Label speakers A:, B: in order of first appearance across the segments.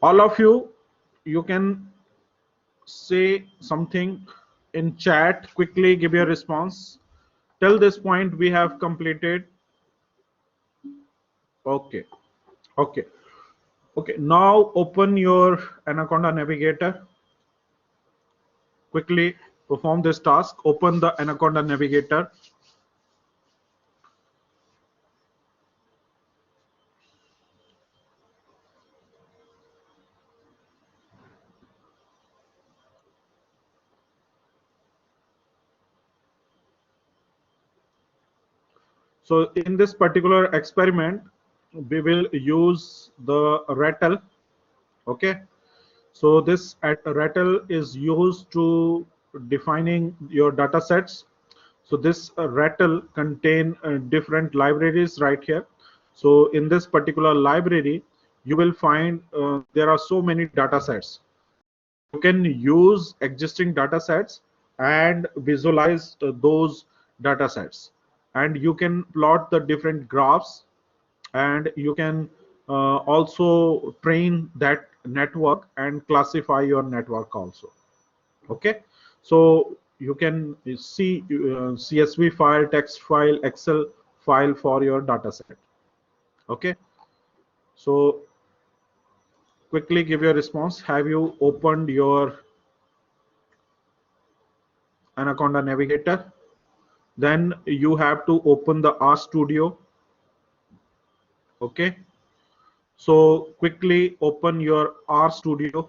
A: All of you, you can say something in chat. Quickly give your response. Till this point, we have completed. Okay. Okay. Okay. Now open your Anaconda Navigator. Quickly perform this task. Open the Anaconda Navigator. So in this particular experiment, we will use the rattle. Okay. So this rattle is used to defining your data sets. So this rattle contain different libraries right here. So in this particular library, you will find there are so many data sets. You can use existing data sets and visualize those data sets, and you can plot the different graphs, and you can also train that network and classify your network also. Okay, so you can see CSV file, text file, Excel file for your data set. Okay, so quickly give your response. Have you opened your Anaconda Navigator? Then you have to open the RStudio. Okay, so quickly open your RStudio.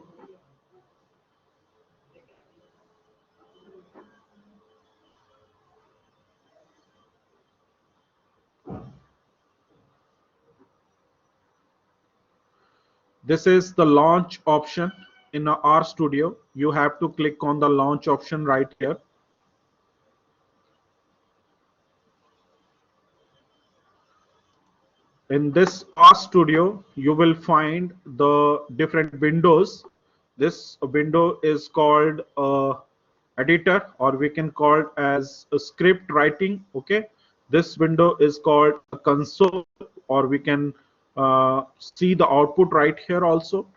A: This is the launch option in RStudio. You have to click on the launch option right here. In this RStudio, you will find the different windows. This window is called editor, or we can call it as a script writing. Okay, this window is called a console, or we can see the output right here also.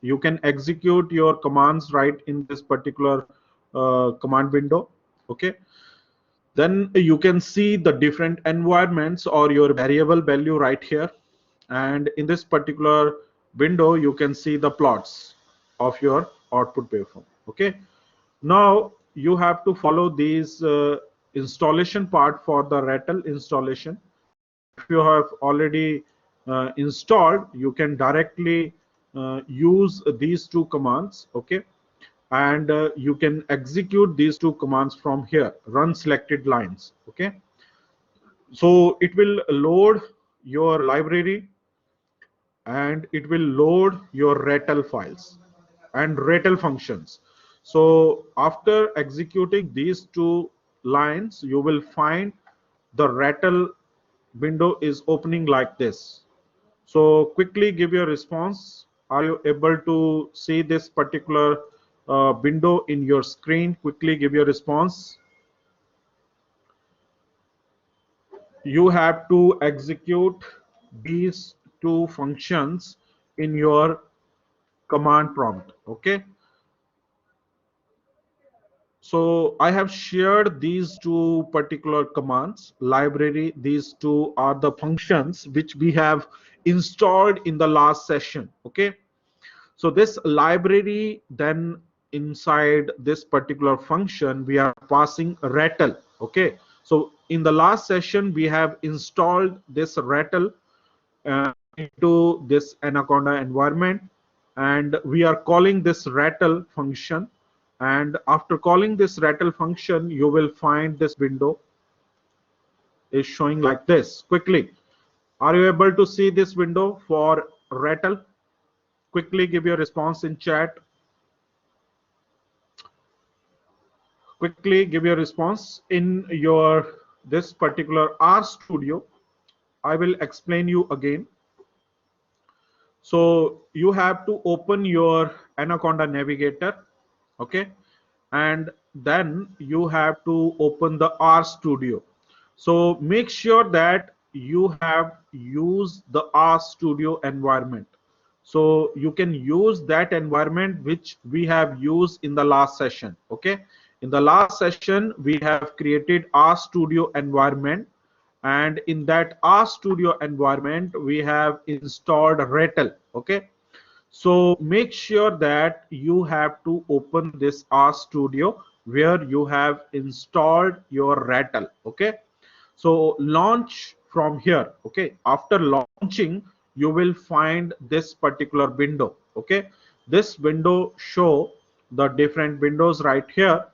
A: You can execute your commands right in this particular command window. Okay, then you can see the different environments or your variable value right here, and in this particular window you can see the plots of your output waveform. Okay, now you have to follow these installation part for the rattle installation. If you have already installed, you can directly use these two commands. Okay, and you can execute these two commands from here, run selected lines. Okay, so it will load your library, and it will load your rattle files and rattle functions. So after executing these two lines, you will find the rattle window is opening like this. So quickly give your response. Are you able to see this particular window in your screen? Quickly give your response. You have to execute these two functions in your command prompt. Okay, so I have shared these two particular commands library. These two are the functions which we have installed in the last session. Okay, so this library, then inside this particular function we are passing rattle. Okay, so in the last session we have installed this rattle into this Anaconda environment, and we are calling this rattle function. And after calling this rattle function, you will find this window is showing like this. Quickly, are you able to see this window for rattle? Quickly give your response in chat. Quickly give your response in your this particular RStudio. I will explain you again. So you have to open your Anaconda Navigator. Okay, and then you have to open the RStudio. So make sure that you have used the RStudio environment. So you can use that environment which we have used in the last session. Okay, in the last session we have created RStudio environment, and in that RStudio environment we have installed RETL. Okay, so make sure that you have to open this RStudio where you have installed your RETL. Okay, so launch from here. Okay, after launching you will find this particular window. Okay, this window show the different windows right here.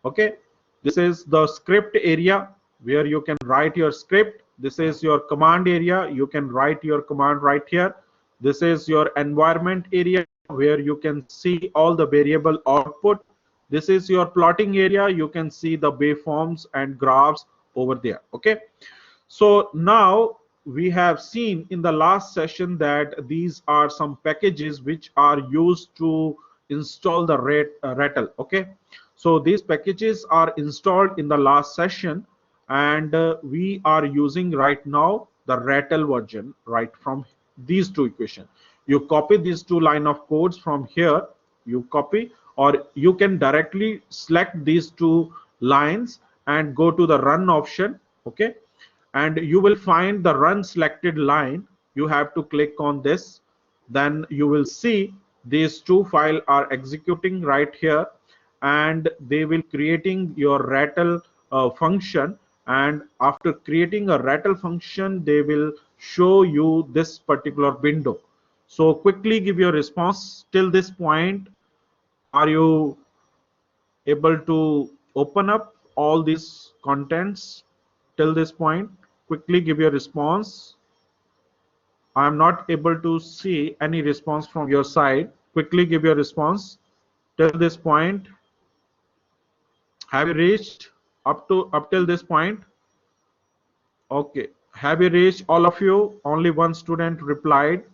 A: Okay, this is the script area where you can write your script. This is your command area, you can write your command right here. This is your environment area where you can see all the variable output. This is your plotting area, you can see the waveforms and graphs over there. Okay, so now we have seen in the last session that these are some packages which are used to install the RETL. Okay, so these packages are installed in the last session, and we are using right now the RETL version right from these two equations. You copy these two line of codes from here, you copy, or you can directly select these two lines and go to the run option. Okay, and you will find the run selected line. You have to click on this, then you will see these two files are executing right here, and they will creating your RETL function, and after creating a RETL function they will show you this particular window. So quickly give your response till this point. Are you able to open up all these contents till this point? Quickly give your response. I am not able to see any response from your side. Quickly give your response till this point. Have you reached up till this point? Okay, have you reached all of you? Only one student replied.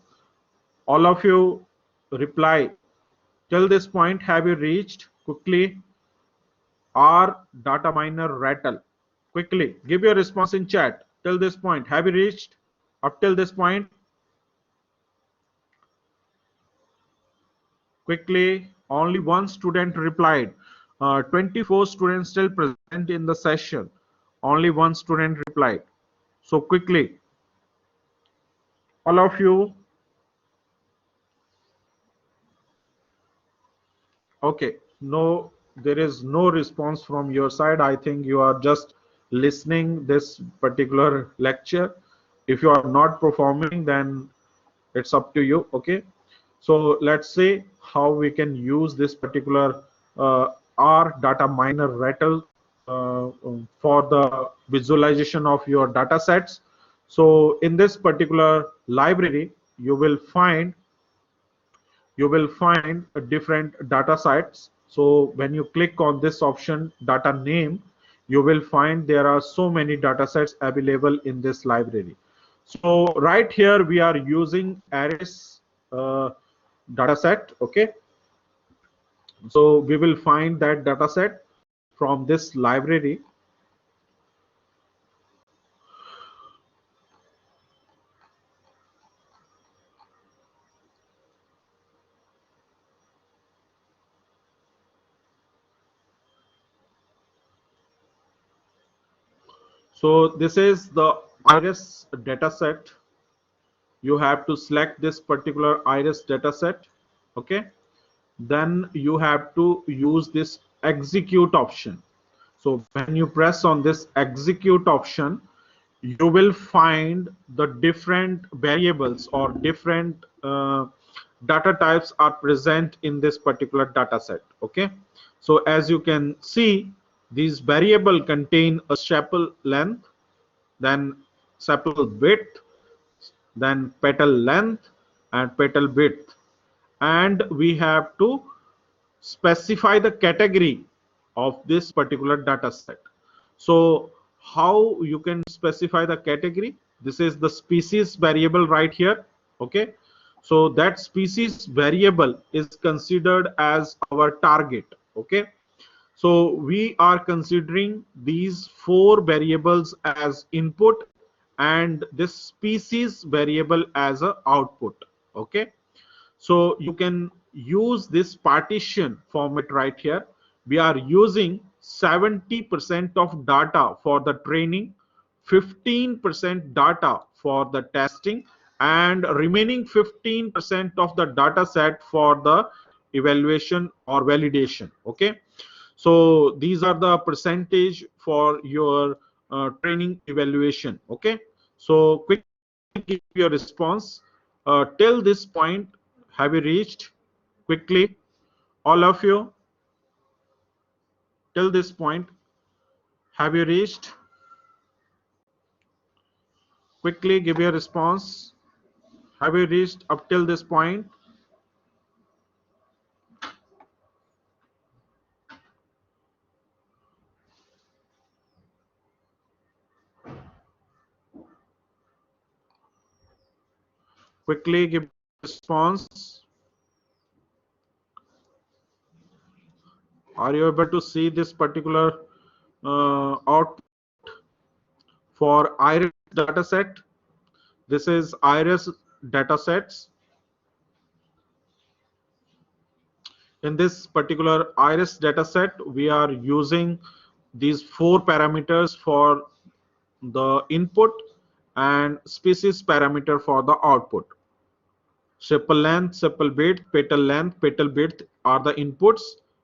A: All of you reply till this point. Have you reached? Quickly. R data miner RETL. Quickly give your response in chat till this point. Have you reached up till this point? Quickly, only one student replied. 24 students still present in the session. Only one student replied. So quickly, all of you. Okay, no, there is no response from your side. I think you are just listening this particular lecture. If you are not performing, then it's up to you. Okay, so let's see how we can use this particular R data miner RETL for the visualization of your data sets. So in this particular library you will find a different data sets. So when you click on this option data name, you will find there are so many data sets available in this library. So right here we are using arrays data set. Okay, so we will find that data set from this library. So this is the iris data set. You have to select this particular iris data set. Okay, then you have to use this execute option. So when you press on this execute option, you will find the different variables or different data types are present in this particular data set. Okay, so as you can see, these variable contain a sepal length, then sepal width, then petal length and petal width, and we have to specify the category of this particular data set. So how you can specify the category? This is the species variable right here. Okay, so that species variable is considered as our target. Okay, so we are considering these four variables as input and this species variable as a output. Okay, So you can use this partition format right here. We are using 70% of data for the training, 15% data for the testing, and remaining 15% of the data set for the evaluation or validation. Okay, so these are the percentage for your training evaluation. Okay, so quickly give your response. Till this point, have you reached? Quickly, all of you, till this point, have you reached? Quickly give your response. Have you reached up till this point? Quickly give response. Are you able to see this particular output for iris dataset? This is iris datasets. In this particular iris dataset, we are using these 4 parameters for the input and species parameter for the output. Sepal length, sepal width, petal length, petal width are the inputs,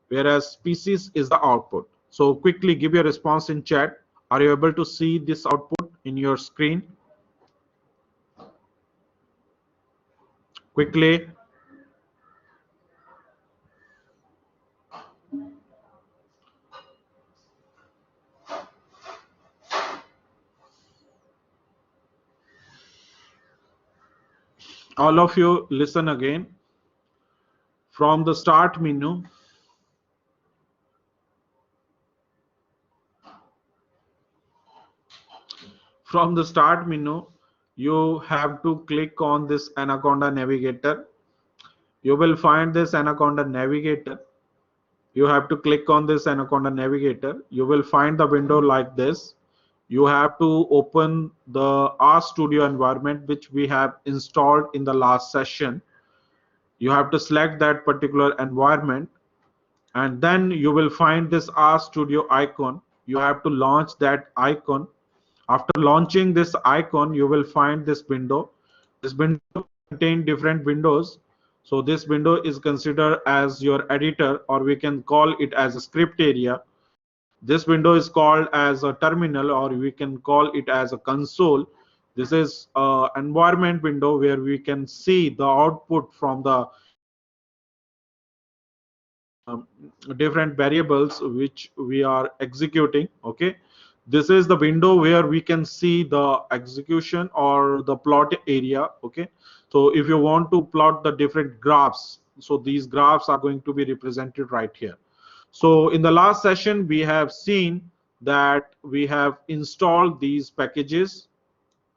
A: whereas species is the output. So quickly give your response in chat. Are you able to see this output in your screen? Quickly. All of you listen again. From the start menu, you have to click on this Anaconda Navigator. You will find this Anaconda Navigator. You have to click on this Anaconda Navigator. You will find the window like this. You have to open the RStudio environment which we have installed in the last session. You have to select that particular environment, and then you will find this RStudio icon. You have to launch that icon. After launching this icon, you will find this window. This window contains different windows. So this window is considered as your editor, or we can call it as a script area. This window is called as a terminal, or we can call it as a console. This is an environment window where we can see the output from the different variables which we are executing. Okay, this is the window where we can see the execution or the plot area. Okay, so if you want to plot the different graphs, so these graphs are going to be represented right here. So in the last session we have seen that we have installed these packages.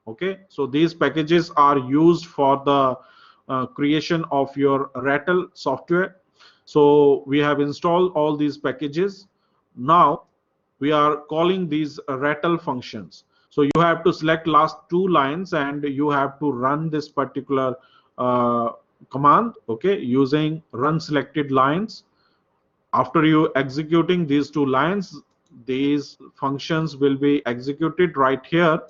A: Okay, so these packages are used for the creation of your Rattle software. So we have installed all these packages. Now we are calling these Rattle functions. So you have to select last 2 lines and you have to run this particular command, okay, using run selected lines. After you executing these 2 lines, these functions will be executed right here,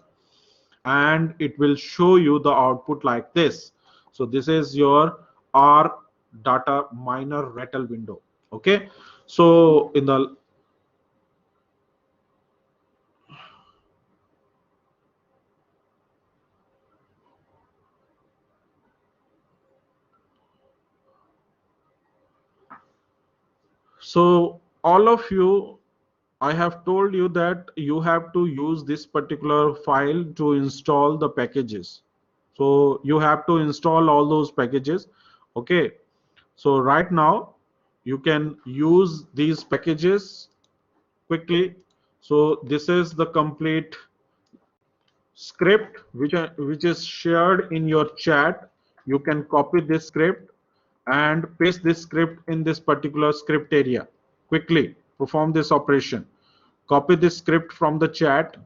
A: and it will show you the output like this. So this is your R data miner Rattle window. Okay, so in the so all of you, I have told you that you have to use this particular file to install the packages. So you have to install all those packages. Okay, so right now you can use these packages quickly. So this is the complete script which is shared in your chat. You can copy this script and paste this script in this particular script area. Quickly perform this operation. Copy this script from the chat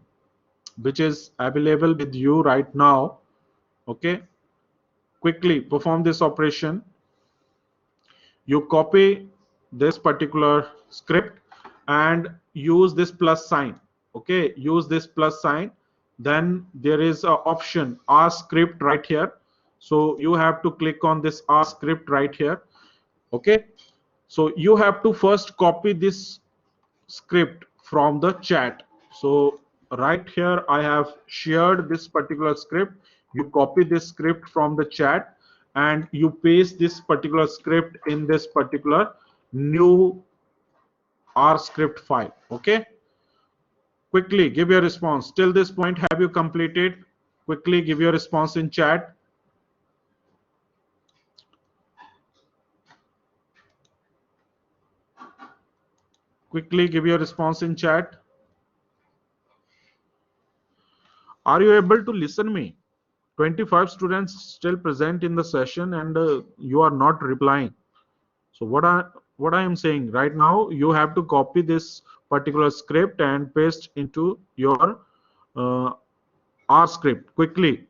A: which is available with you right now. Okay, quickly perform this operation. You copy this particular script and use this plus sign. Okay, use this plus sign. Then there is a option R script right here. So you have to click on this R script right here. Okay, so you have to first copy this script from the chat. So right here I have shared this particular script. You copy this script from the chat and you paste this particular script in this particular new R script file. Okay, quickly give your response. Till this point, have you completed? Quickly give your response in chat. Quickly give your response in chat. Are you able to listen me? 25 students still present in the session and you are not replying. So what I am saying right now, you have to copy this particular script and paste into your uh, R script quickly.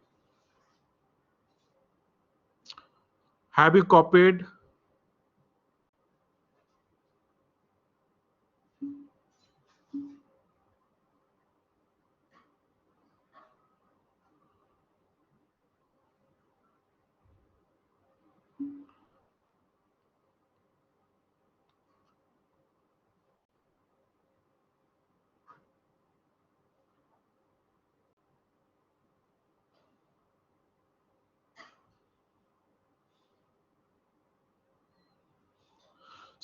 A: Have you copied?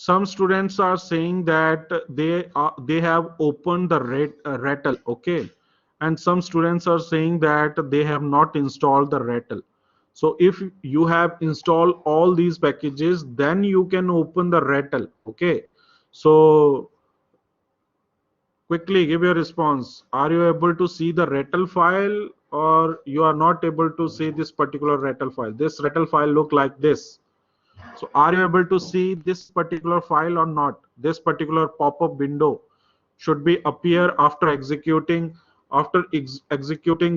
A: Some students are saying that they have opened the rattle. Okay, and some students are saying that they have not installed the rattle. So if you have installed all these packages, then you can open the rattle. Okay, so quickly give your response. Are you able to see the rattle file or you are not able to see this particular rattle file? This rattle file look like this. So are you able to see this particular file or not? This particular pop-up window should be appear after executing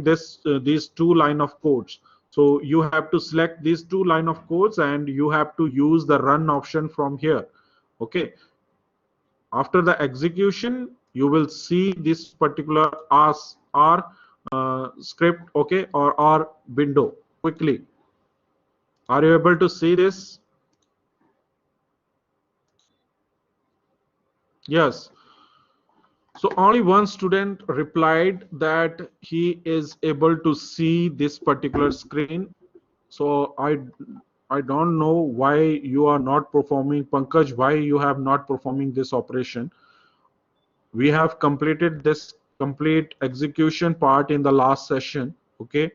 A: this these two line of codes. So you have to select these two line of codes and you have to use the run option from here. Okay. After the execution, you will see this particular R script, okay, or R window quickly. Are you able to see this? Yes. So only one student replied that he is able to see this particular screen. So I don't know why you are not performing, Pankaj, why you have not performing this operation. We have completed this complete execution part in the last session. Okay.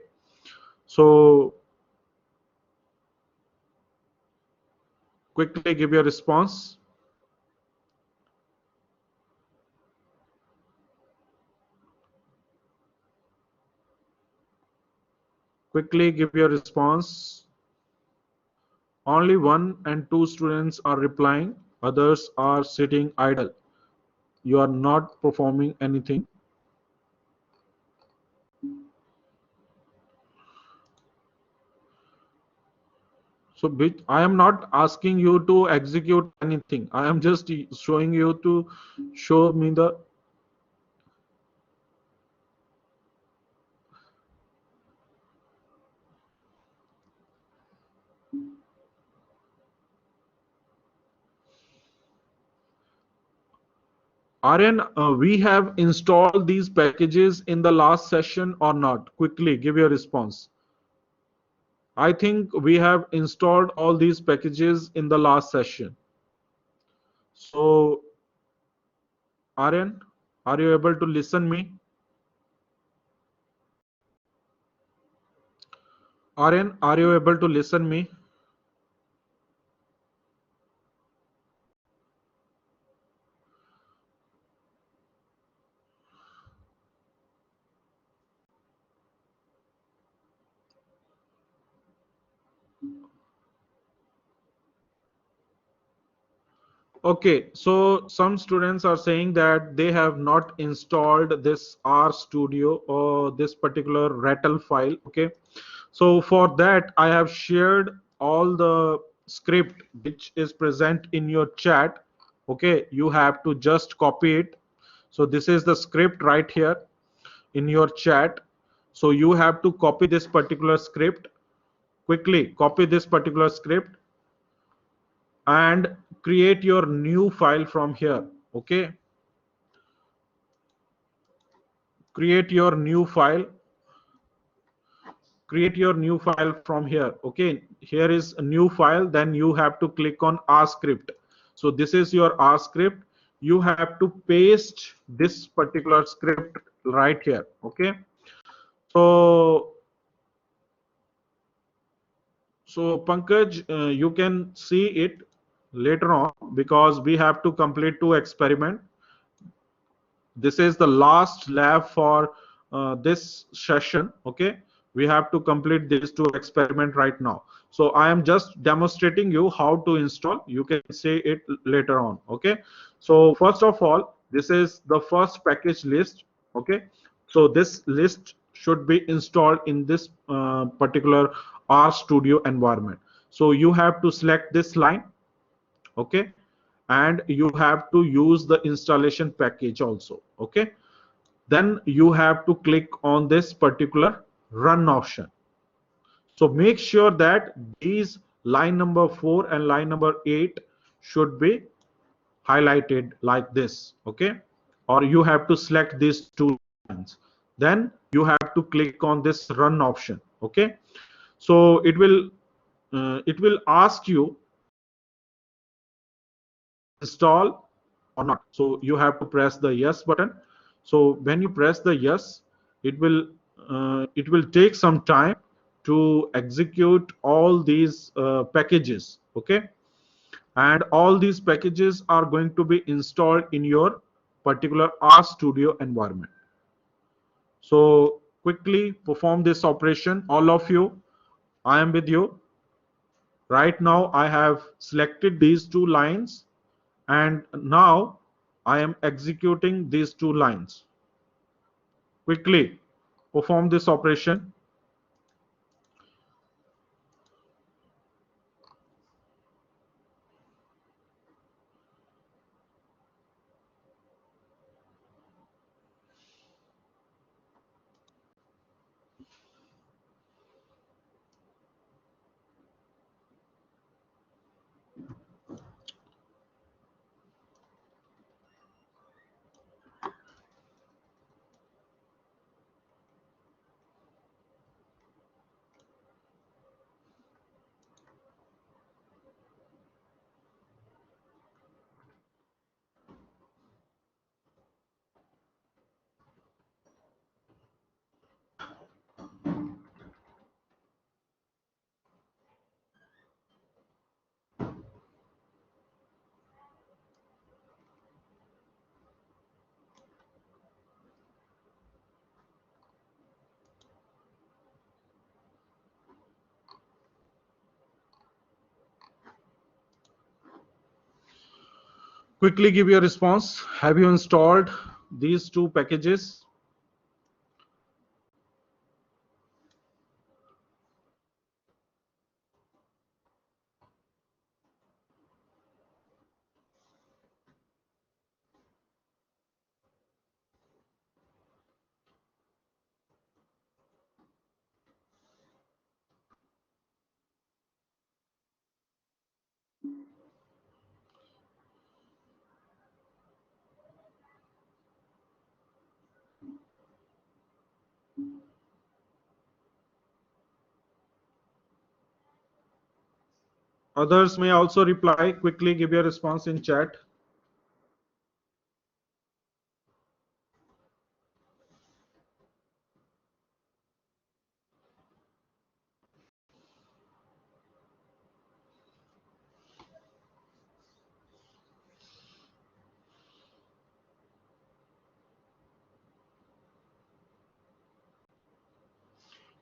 A: So quickly give your response. Quickly give your response. Only one and two students are replying, others are sitting idle. You are not performing anything. So I am not asking you to execute anything. I am just showing you to show me the. Aryan, we have installed these packages in the last session or not? Quickly give your response. I think we have installed all these packages in the last session. So, Aryan, are you able to listen me? Aryan, are you able to listen me? Okay, so some students are saying that they have not installed this RStudio or this particular Rattle file. Okay, so for that, I have shared all the script which is present in your chat, okay, you have to just copy it. So this is the script right here in your chat. So you have to copy this particular script. Quickly copy this particular script and create your new file from here. Okay, create your new file, from here. Okay, here is a new file, then you have to click on R script. So this is your R script. You have to paste this particular script right here. Okay, so Pankaj, you can see it later on because we have to complete two experiment. This is the last lab for this session. Okay, we have to complete these two experiment right now. So I am just demonstrating you how to install. You can see it later on. Okay, so first of all, this is the first package list. Okay, so this list should be installed in this particular RStudio environment. So you have to select this line. Okay, and you have to use the installation package also. Okay, then you have to click on this particular run option. So make sure that these line number 4 and line number 8 should be highlighted like this. Okay, or you have to select these two lines, then you have to click on this run option. Okay, so it will ask you install or not. So you have to press the yes button. So when you press the yes, it will take some time to execute all these packages. Okay, and all these packages are going to be installed in your particular RStudio environment. So quickly perform this operation, all of you. I am with you right now. I have selected these two lines, and now I am executing these two lines. Quickly perform this operation. Quickly give your response. Have you installed these two packages? Others may also reply. Quickly give your response in chat.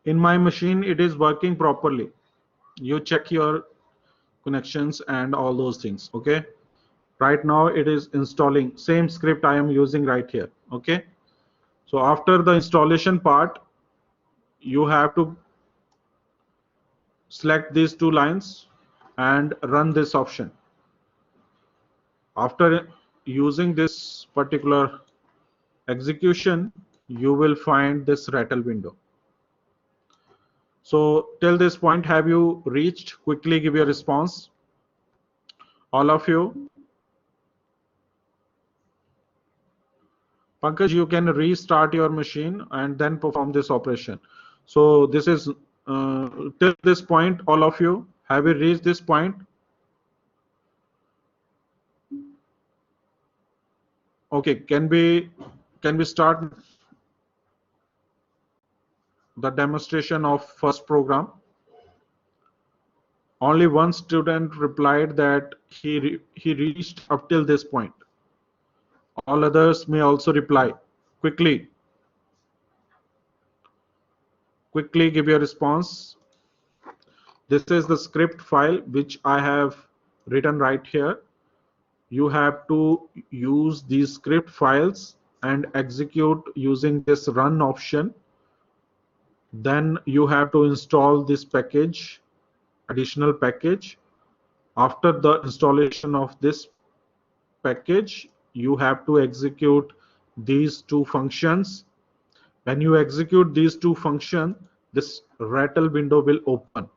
A: In my machine, it is working properly. You check your connections and all those things. Okay, right now it is installing same script I am using right here. Okay, so after the installation part, you have to select these two lines. and run this option. After using this particular execution, you will find this rattle window. So till this point, have you reached? Quickly give your response, all of you. Pankaj, you can restart your machine and then perform this operation. So this is till this point, all of you, have you reached this point? Okay, can we start the demonstration of first program? Only one student replied that he reached up till this point. All others may also reply. Quickly, quickly give your response. This is the script file which I have written right here. You have to use these script files and execute using this run option. Then you have to install this package, additional package. After the installation of this package, you have to execute these two functions. When you execute these two functions, this rattle window will open.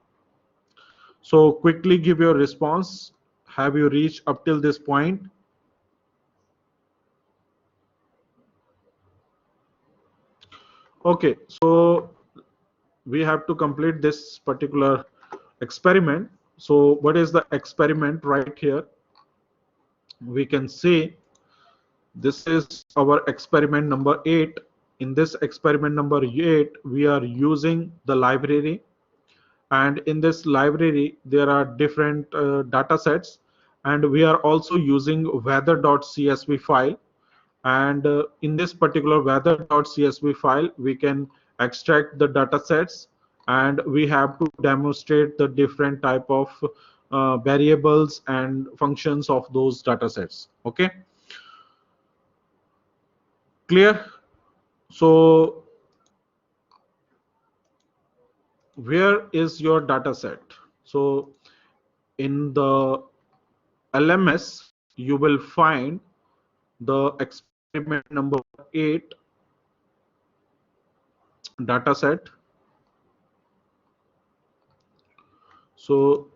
A: So quickly give your response. Have you reached up till this point? Okay, so we have to complete this particular experiment. So what is the experiment right here? We can say this is our experiment number 8. In this experiment number 8, we are using the library, and in this library there are different data sets, and we are also using weather.csv file. And in this particular weather.csv file, we can extract the data sets, and we have to demonstrate the different type of variables and functions of those data sets. Okay, clear? So where is your data set? So in the LMS, you will find the experiment number 8 data set. So,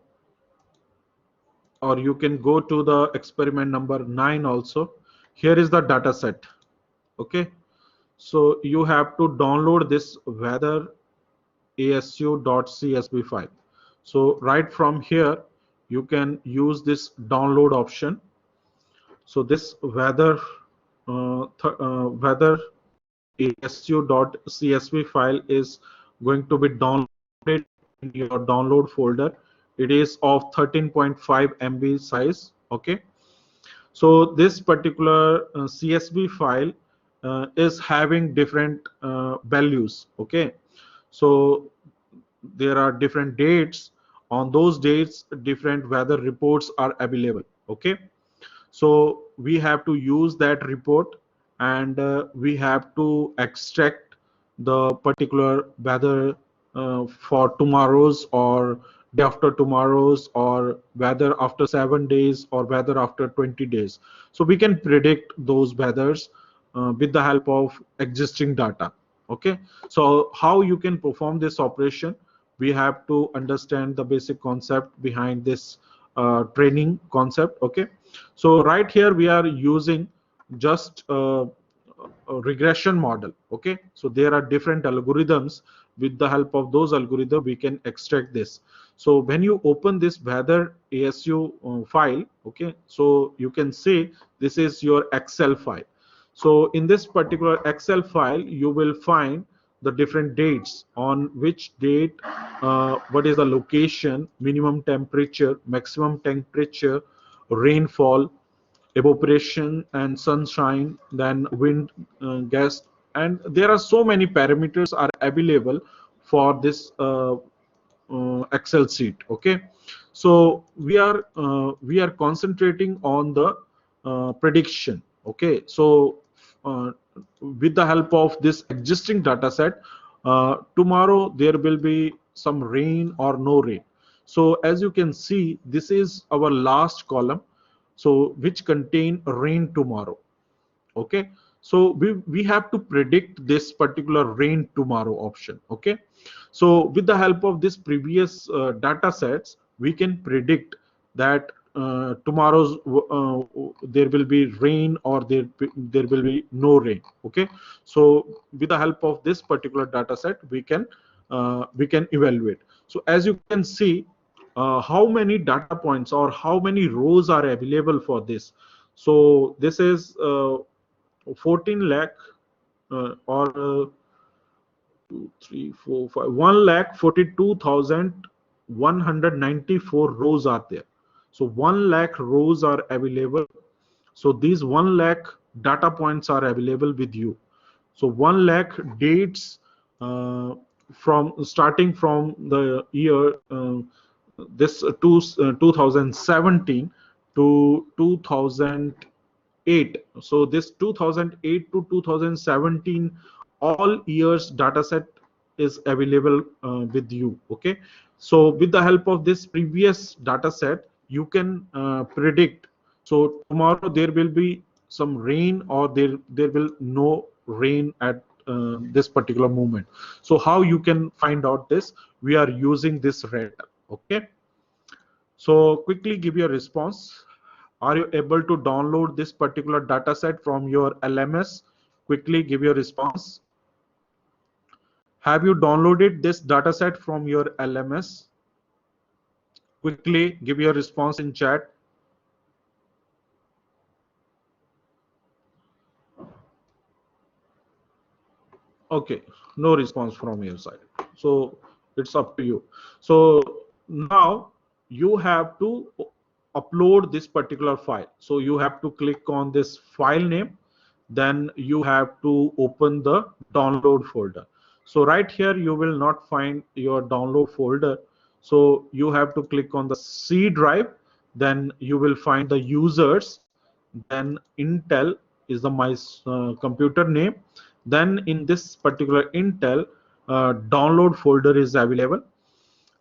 A: or you can go to the experiment number 9 also. Here is the data set. Okay, so you have to download this weather asu.csv file. So right from here, you can use this download option. So this weather asu.csv file is going to be downloaded in your download folder. It is of 13.5 MB size. Okay, so this particular CSV file is having different values. Okay, so there are different dates. On those dates, different weather reports are available. Okay, so we have to use that report, and we have to extract the particular weather for tomorrow's or day after tomorrow's, or weather after 7 days, or weather after 20 days. So we can predict those weathers with the help of existing data. Okay, so how you can perform this operation? We have to understand the basic concept behind this training concept. Okay, so right here we are using just a regression model. Okay, so there are different algorithms. With the help of those algorithms, we can extract this. So when you open this weather asu file, okay, so you can see this is your Excel file. So in this particular Excel file, you will find the different dates, on which date what is the location, minimum temperature, maximum temperature, rainfall, evaporation and sunshine, then wind gust, and there are so many parameters are available for this Excel sheet. Okay, so we are concentrating on the prediction. Okay, so with the help of this existing data set, tomorrow there will be some rain or no rain. So as you can see, this is our last column, so which contain rain tomorrow. Okay, so we have to predict this particular rain tomorrow option. Okay, so with the help of this previous data sets, we can predict that tomorrow's there will be rain or there will be no rain. Okay, so with the help of this particular data set, we can evaluate. So as you can see, how many data points or how many rows are available for this. So this is 14 lakh or 2 3 4 5 1 lakh 42,194 rows are there. So 1 lakh rows are available. So these 1 lakh data points are available with you. So 1 lakh dates uh, from starting from the year this 2017 to 2008. So this 2008 to 2017 all years data set is available with you. Okay, so with the help of this previous data set, you can predict. So tomorrow there will be some rain or there will no rain at this particular moment. So how you can find out this? We are using this red. Okay, so quickly give your response. Are you able to download this particular data set from your LMS? Quickly give your response. Have you downloaded this data set from your LMS? Quickly give your response in chat. Okay, no response from your side. So it's up to you. So now you have to upload this particular file. So you have to click on this file name, then you have to open the download folder. So right here you will not find your download folder. So you have to click on the C drive, then you will find the users, then Intel is the my computer name. Then in this particular Intel download folder is available,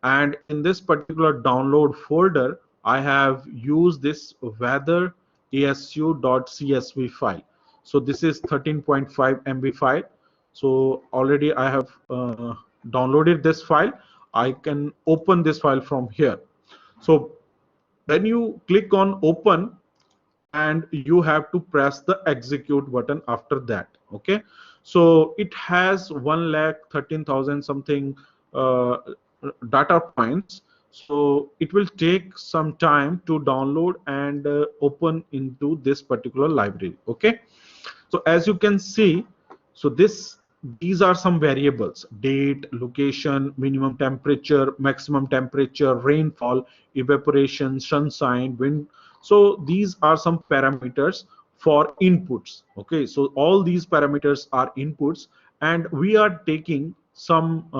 A: and in this particular download folder I have used this weather asu.csv file. So this is 13.5 MB file. So already I have downloaded this file. I can open this file from here. So when you click on open, and you have to press the execute button after that. Okay, so it has 1,13,000 something data points. So it will take some time to download and open into this particular library. Okay, so as you can see, so these are some variables: date, location, minimum temperature, maximum temperature, rainfall, evaporation, sunshine, wind. So these are some parameters for inputs. Okay, so all these parameters are inputs, and we are taking some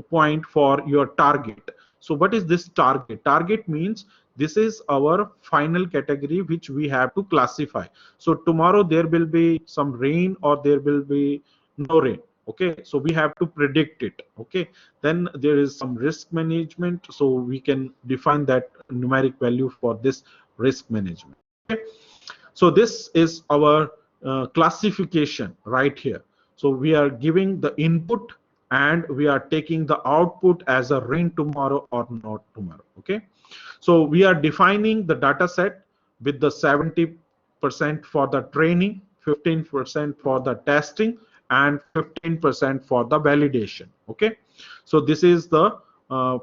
A: point for your target. So what is this target? Target means this is our final category which we have to classify. So tomorrow there will be some rain or there will be no rain. Okay, so we have to predict it. Okay, then there is some risk management, so we can define that numeric value for this risk management. Okay, so this is our classification right here. So we are giving the input and we are taking the output as a rain tomorrow or not tomorrow. Okay, so we are defining the data set with the 70% for the training, 15% for the testing, and 15% for the validation. Okay, so this is the uh,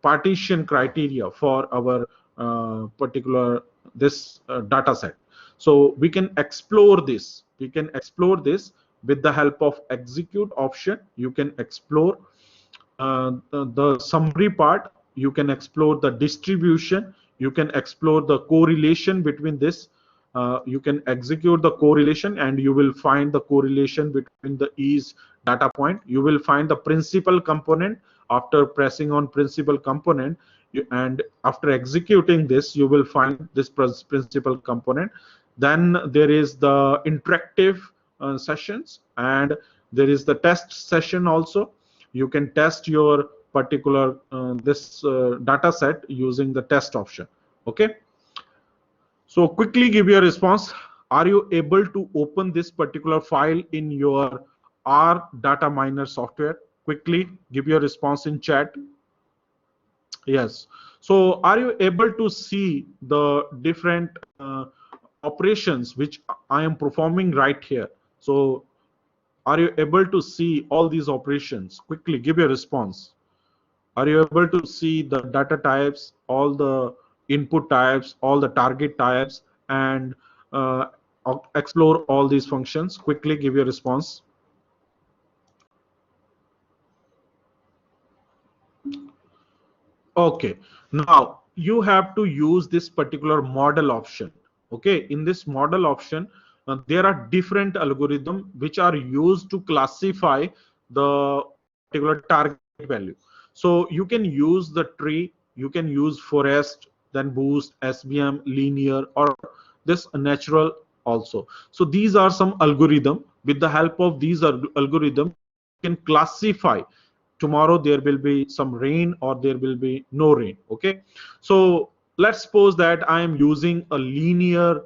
A: partition criteria for our particular this data set. So we can explore this. We can explore this with the help of execute option. You can explore the summary part. You can explore the distribution. You can explore the correlation between this. You can execute the correlation and you will find the correlation between the each data point. You will find the principal component. After pressing on principal component, and after executing this, you will find this principal component. Then there is the interactive sessions, and there is the test session also. You can test your particular this data set using the test option. Okay, so quickly give your response. Are you able to open this particular file in your R data miner software? Quickly give your response in chat. Yes. So are you able to see the different operations which I am performing right here? So are you able to see all these operations? Quickly give your response. Are you able to see the data types, all the input types, all the target types, and uh, explore all these functions? Quickly give your response. Okay, now you have to use this particular model option. Okay, in this model option, there are different algorithms which are used to classify the particular target value. So you can use the tree, you can use forest, then boost, SVM, linear, or this natural also. So these are some algorithm. With the help of these algorithm, you can classify tomorrow there will be some rain or there will be no rain. Okay, so let's suppose that I am using a linear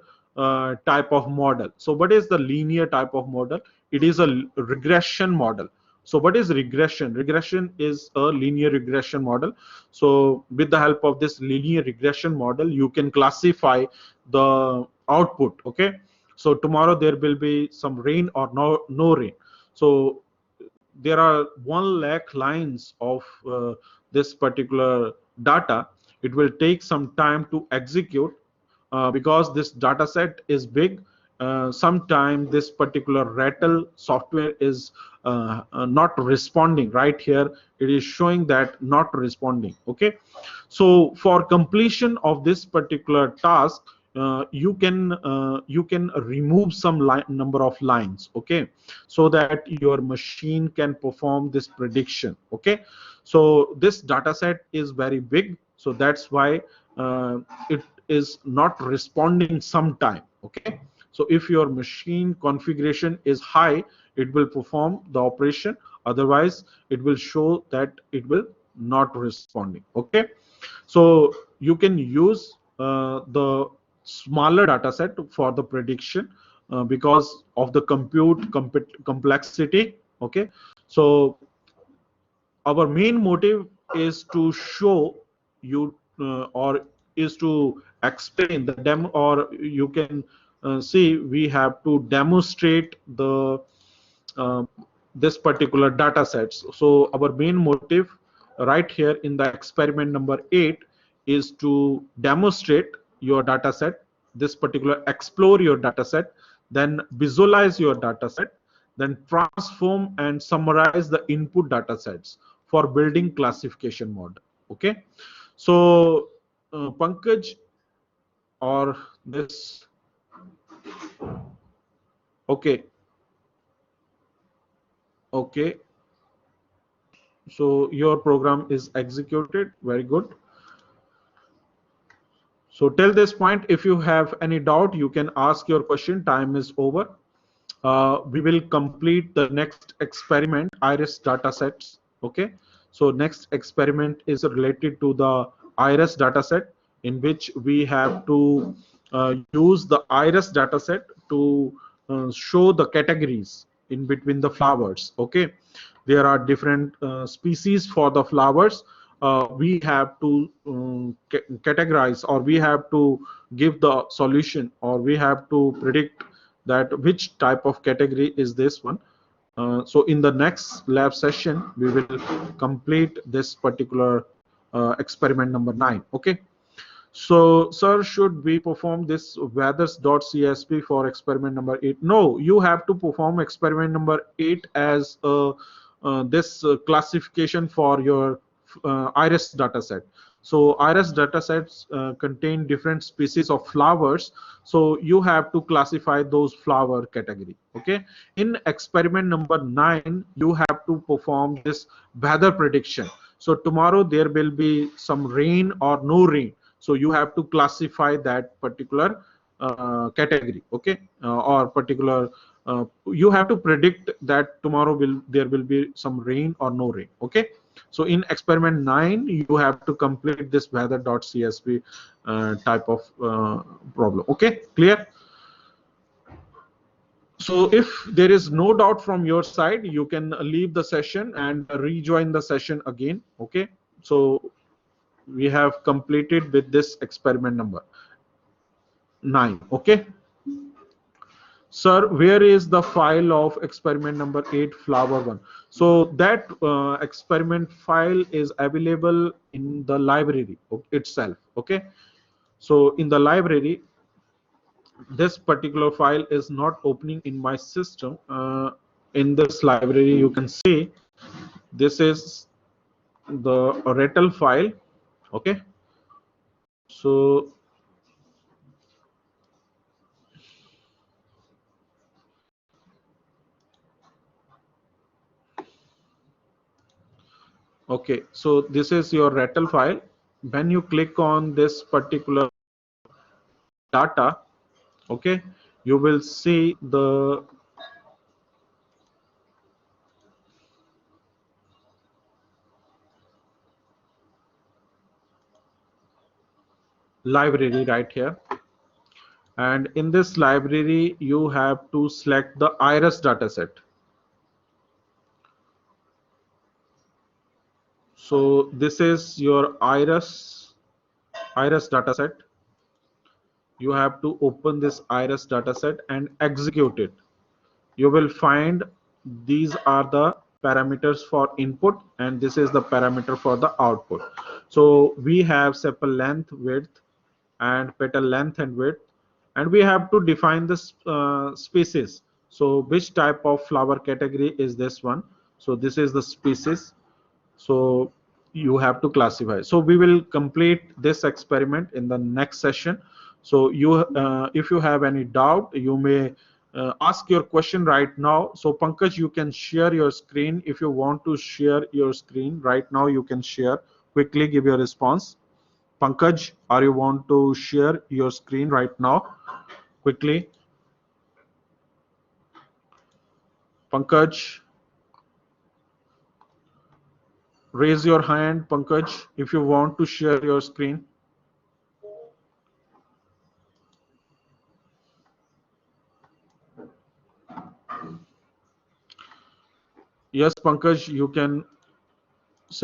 A: type of model. So what is the linear type of model? It is a regression model. So what is regression? Regression is a linear regression model. So with the help of this linear regression model, you can classify the output. Okay, so tomorrow there will be some rain or no rain. So there are 1 lakh lines of this particular data. It will take some time to execute because this data set is big. Sometime this particular rattle software is not responding. Right here it is showing that not responding. Okay, so for completion of this particular task, you can remove some number of lines. Okay, so that your machine can perform this prediction. Okay, so this data set is very big, so that's why it is not responding sometime. Okay, so if your machine configuration is high, it will perform the operation, otherwise it will show that it will not responding. Okay, so you can use the smaller data set for the prediction because of the compute complexity. Okay, so our main motive is to show you or is to explain the demo, or you can see we have to demonstrate the uh, this particular data sets. So our main motive right here in the experiment number 8 is to demonstrate your data set, this particular explore your data set, then visualize your data set, then transform and summarize the input data sets for building classification model. Okay, so Pankaj or this, okay, okay, so your program is executed, very good. So till this point, if you have any doubt, you can ask your question. Time is over. We will complete the next experiment, iris datasets. Okay, so next experiment is related to the iris dataset, in which we have to use the iris dataset to show the categories in between the flowers. Okay, there are different species for the flowers. We have to categorize, or we have to give the solution, or we have to predict that which type of category is this one. So in the next lab session, we will complete this particular experiment number 9. Okay. So, sir, should we perform this weathers.csv for experiment number 8? No, you have to perform experiment number 8 as this classification for your iris dataset. So iris datasets contain different species of flowers. So you have to classify those flower category. Okay. In experiment number 9, you have to perform this weather prediction. So tomorrow there will be some rain or no rain. So you have to classify that particular category. Okay, or particular. You have to predict that tomorrow there will be some rain or no rain. Okay, So in experiment 9, you have to complete this weather.csv type of problem. Okay, clear? So if there is no doubt from your side, you can leave the session and rejoin the session again. Okay, so we have completed with this experiment number 9. Okay, sir, where is the file of experiment number 8 flower one? So that experiment file is available in the library itself. Okay, so in the library, this particular file is not opening in my system. In this library, you can see this is the RETL file. Okay, so okay, so this is your RETL file. When you click on this particular data, okay, you will see the library right here, and in this library you have to select the iris dataset. So this is your iris dataset. You have to open this iris dataset and execute it. You will find these are the parameters for input and this is the parameter for the output. So we have sepal length, width, and petal length and width, and we have to define this species. So which type of flower category is this one? So this is the species. So you have to classify. So we will complete this experiment in the next session. So you if you have any doubt, you may ask your question right now. So Pankaj, you can share your screen. If you want to share your screen right now, you can share. Quickly give your response. Pankaj, are you want to share your screen right now? Quickly. Pankaj, raise your hand, Pankaj, if you want to share your screen. Yes, Pankaj, you can